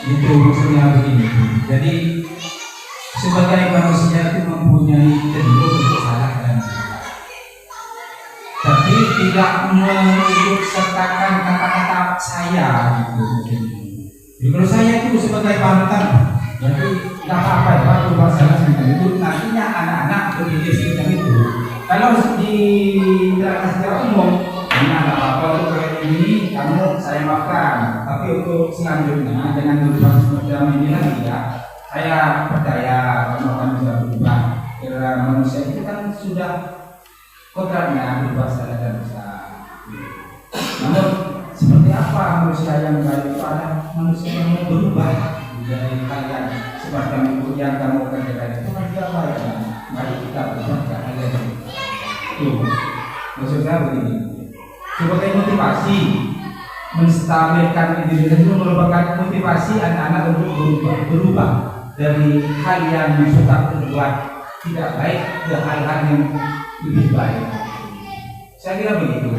Itu maksudnya begini. Jadi sebagai manusia itu mempunyai kedua bentuk salah dan tapi tidak mengikut sertakan kata-kata saya gitu. Jadi kalau saya itu sebagai panutan, jadi tidak apa-apa ya Pak, berbuat salah semacam itu nantinya anak-anak berpikir semacam itu. Kalau di interaksi secara umum, ini tidak apa-apa untuk kali ini kamu saya maafkan, tapi untuk selanjutnya jangan berbuat semacam ini lagi ya. Saya percaya kamu akan bisa berubah. Karena manusia itu kan sudah kodratnya berbuat salah dan besar. Namun seperti apa manusia yang baik itu ada manusia yang mau berubah dari kalian seperti yang kamu kerjakan itu kan siapa ya? Mari kita berubah ke hal yang itu. Maksudnya begini, sebagai motivasi menstabilkan diri itu merupakan motivasi anak-anak untuk berubah dari hal yang suka berbuat tidak baik ke hal-hal yang lebih baik. Saya kira begitu.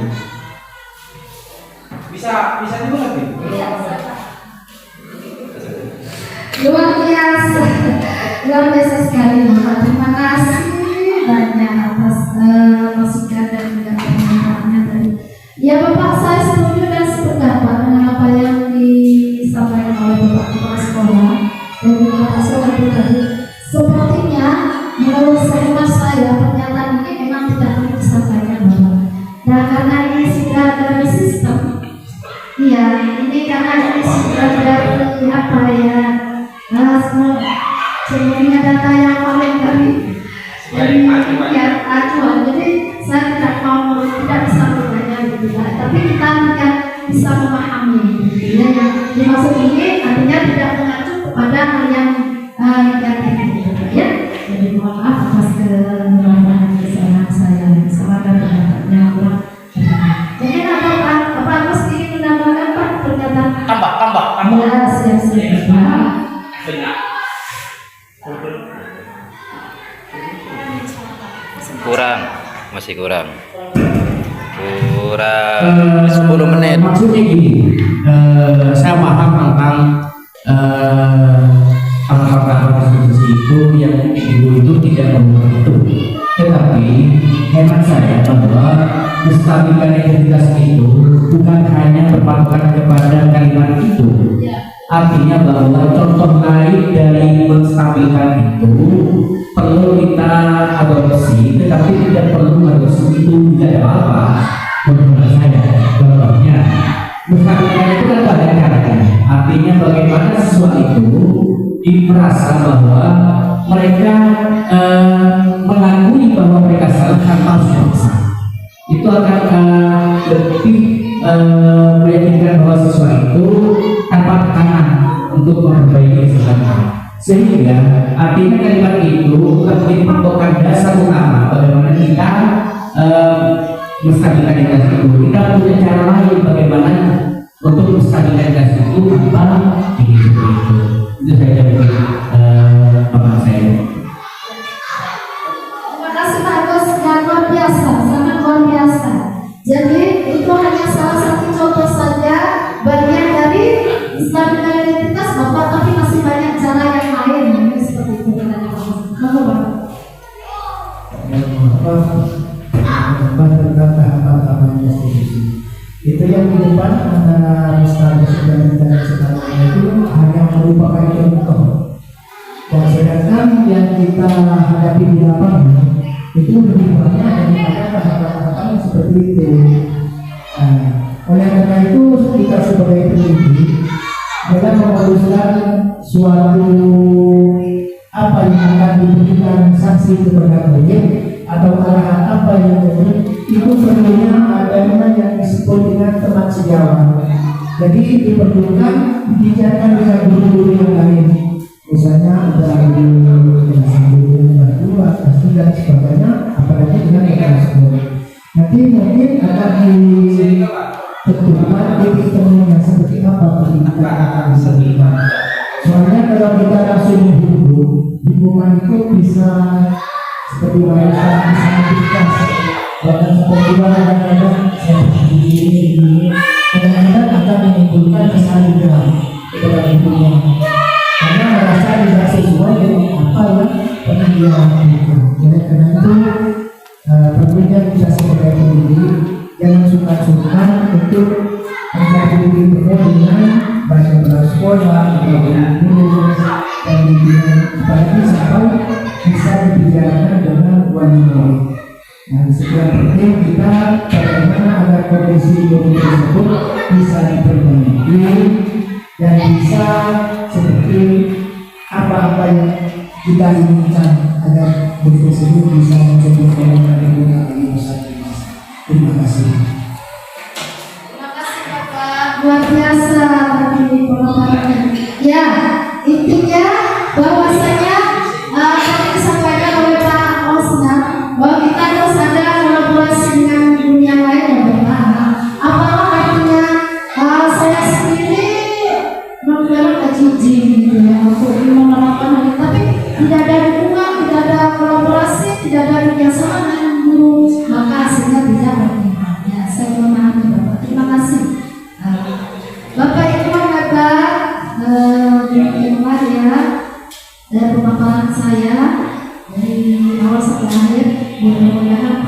Bisa dimengerti? Luar biasa sekali Bapak. Terima kasih banyak atas masukan dan juga pertanyaannya tadi. Ya Bapak, saya setuju dan sependapat dengan apa yang disampaikan oleh Bapak Kepala Sekolah dan juga Pak Sekolah tadi. Sepertinya menurut saya pernyataan ini memang tidak perlu disampaikan Bapak. Nah karena ini sudah dari sistem, iya ini karena ini sudah dari apa ya, sebenarnya data yang paling dari ya acuan. Jadi saya tidak mau tidak bisa bertanya gitu ya, tapi kita tidak bisa memahami gitu ya. Yang dimaksud ini artinya tidak mengacu kepada hal yang negatif gitu ya. Jadi mohon maaf atas kesalahan saya. Salah dan pendapatnya kurang. kurang, masih kurang 10 menit. Maksudnya gini, saya paham tentang hal-hal konstitusi itu yang ibu itu tidak mengubah itu. Tetapi hemat saya bahwa menstabilkan identitas itu bukan hanya berpatokan kepada kalimat itu. Artinya bahwa contoh lain dari menstabilkan itu perlu kita adopsi, tetapi tidak perlu adopsi itu tidak ada apa-apa. Menurut saya, contohnya menstabilkan itu kan banyak caranya. Artinya bagaimana siswa itu merasa bahwa mereka mengakui bahwa mereka salah tanpa harus memaksa. Itu akan lebih meyakinkan bahwa siswa itu tanpa tekanan untuk memperbaiki kesalahan. Sehingga artinya kalimat itu bukan menjadi patokan dasar utama bagaimana kita menstabilkan identitas itu. Kita punya cara lain bagaimana untuk menstabilkan identitas itu tanpa begitu. Itu saya dari paparan saya. Terima kasih Pak Agus, yang luar biasa, sangat luar biasa. Jadi itu hanya salah satu contoh saja bagian dari menstabilkan identitas Bapak, tapi masih banyak cara yang lain seperti itu tadi Bapak. Tentang tahapan-tahapan konstitusi itu yang di depan antara status dan sekarang itu hanya merupakan contoh, dan sedangkan yang kita hadapi di lapangan itu lebih banyak daripada tahapan-tahapan seperti itu. Oleh karena itu kita sebagai pendidik dalam memutuskan suatu apa yang akan diberikan sanksi kepada murid atau arahan apa yang itu perlunya adanya yang disebut dengan teman sejawat. Jadi diperlukan dibicarakan dengan guru-guru yang lain, misalnya dari guru berdua, pasti dan sebagainya, apalagi dengan yang tersebut. Nanti mungkin akan ditentukan titik temunya seperti apa pendidikan akan diberikan. Soalnya kalau kita langsung menghukum, hukuman itu bisa seperti mereka bisa mendidikan bahkan seperti kadang-kadang saya begini kadang-kadang akan menimbulkan kesalahan kepada ibunya karena merasa tidak sesuai dengan apa yang pernah dia lakukan. Oleh karena itu tentunya kita sebagai pendidik jangan suka-suka untuk mencari ilmu dengan bahasa sekolah atau guru dan bimbingan, apalagi sampai bisa dibicarakan dengan wali-wali. Nah, sekian penting kita bagaimana agar kondisi tersebut bisa diperbaiki dan bisa seperti apa-apa yang kita inginkan agar guru tersebut bisa menjadi orang yang bagi masyarakat. Terima kasih. Terima kasih Bapak, luar biasa tadi pemaparannya. Ya, intinya bahwasanya tadi disampaikan oleh Pak Osna bahwa kita harus ada kolaborasi dengan dunia lain ya Bapak. Apalah artinya saya sendiri memang jijik gitu ya untuk menerapkan hal ini, tapi tidak ada dukungan, tidak ada kolaborasi, tidak ada kerjasama dengan guru, maka hasilnya tidak optimal. Ya, saya memahami Bapak. Terima kasih. Bapak Ibu Bapak dimulai ya dari pemaparan saya dari awal sampai akhir. Mudah-mudahan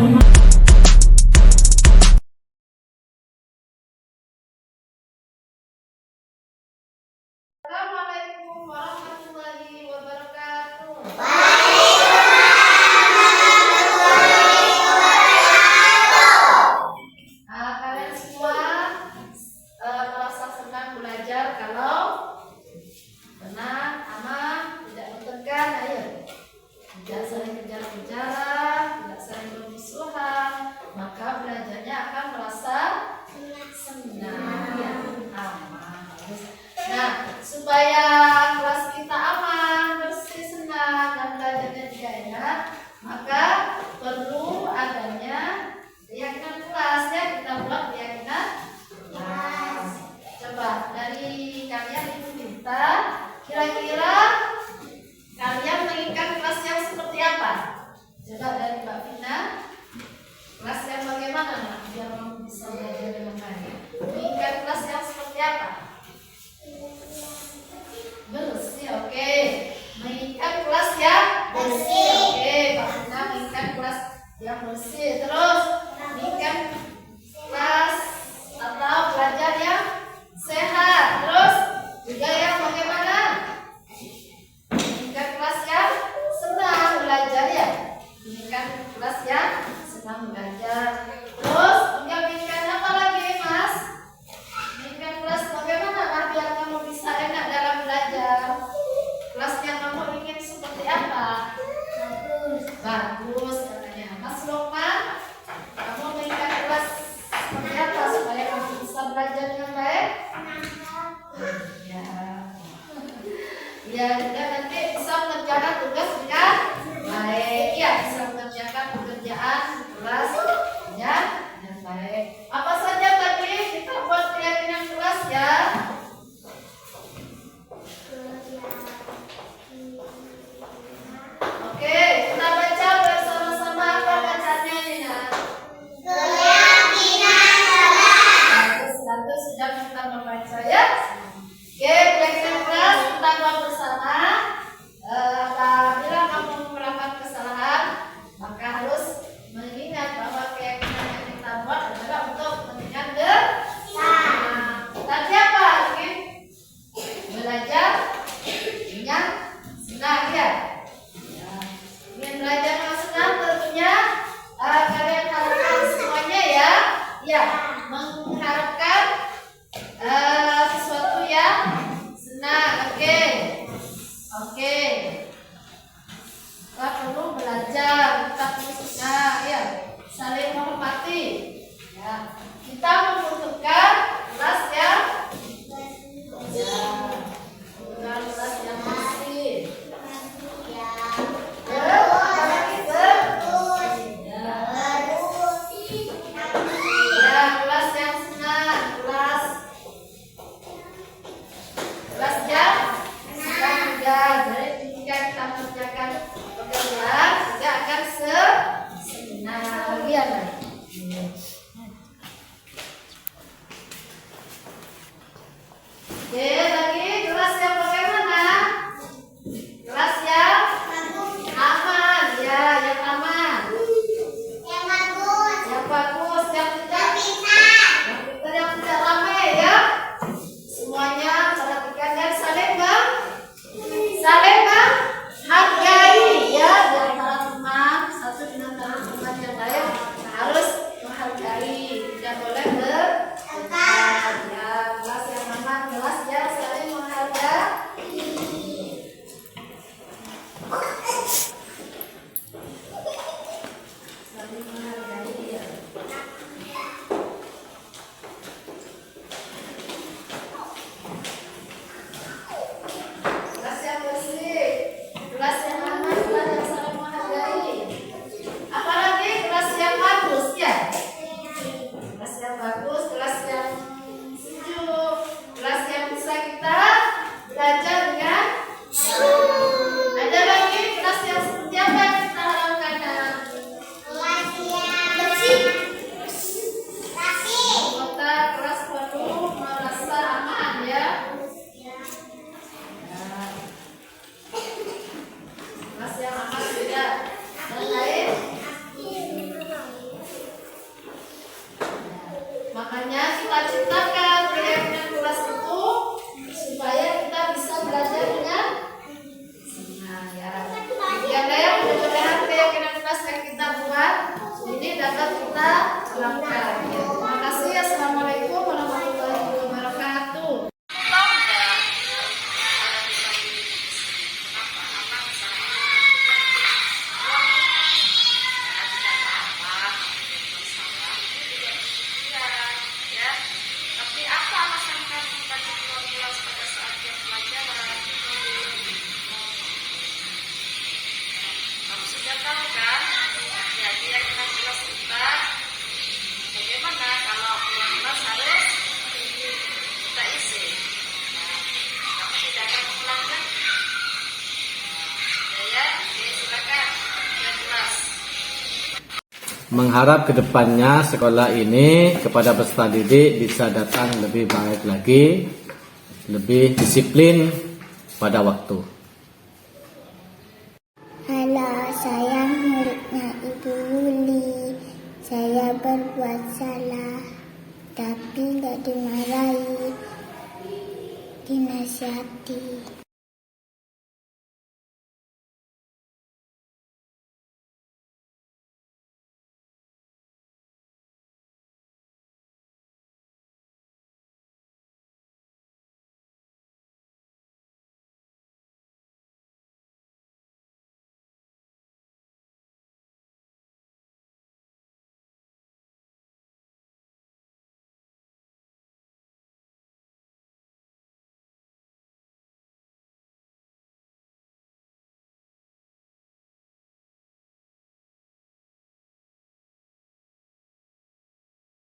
Assalamualaikum warahmatullahi wabarakatuh. bagaimana biar kamu bisa belajar dengan baik? Menginginkan kelas yang seperti apa? Bersih, oke. Menginginkan kelas yang bersih, oke. Pak Bunda menginginkan kelas yang bersih. Terus menginginkan kelas atau belajar yang sehat. Terus juga yang bagaimana? Menginginkan kelas yang senang belajar ya. Menginginkan kelas yang senang belajar. Terus menginginkan apa lagi, Mas? Menginginkan kelas bagaimana lah biar kamu bisa enak dalam belajar. Kelasnya kamu ingin seperti apa? Bagus katanya. Mas Lukman, kamu menginginkan kelas seperti apa supaya kamu bisa belajar dengan baik? Ya. Ya, juga nanti bisa mengerjakan tugas dengan baik. Ya, bisa mengerjakan pekerjaan kelas ya dengan baik. Apa saja tadi kita buat keyakinan kelas ya? Oke, kita baca bersama-sama apa bacanya ini nak? Satu sudah kita membaca ya. Oke, keyakinan kelas kita buat bersama. Apabila kamu melakukan kesalahan, maka harus mengingat bahwa keyakinan yang kita buat adalah untuk kepentingan bersama. Tadi apa? Ingin belajar yang senang ya. Ingin belajar yang senang tentunya kalian harapkan semuanya ya. Ya, mengharapkan sesuatu yang senang. Oke. Oke. Kita perlu belajar, kita perlu senang ya. Saling menghormati. Ya. Kita membutuhkan kelas yang kelas yang bersih. Kelas yang senang, kelas yang senang juga. Jadi ketika kita mengerjakan pekerjaan juga akan senang. Lihat lagi. Oke, lagi kelas yang bagaimana? Kelas yang aman, ya, yang aman. Yang bagus, yang tidak yang tidak ramai ya. Semuanya perhatikan dan saling menghargai ya. Di antara teman satu dengan teman yang lain harus menghargai, tidak boleh berdebat ya. Kelas yang aman, kelas yang saling menghargai. Saling menghargai ya. Kelas yang bersih, kelas yang aman, kelas yang saling menghargai. Apalagi kelas yang bagus ya. Kelas yang bagus, kelas yang sejuk, kelas yang bisa kita belajar dengan. Ada lagi kelas yang seperti apa yang kita harapkan? Kelas yang Mengharap kedepannya sekolah ini kepada peserta didik bisa datang lebih baik lagi, lebih disiplin pada waktu. Halo, saya muridnya Ibu Yuli. Saya berbuat salah, tapi nggak dimarahi, dinasihati.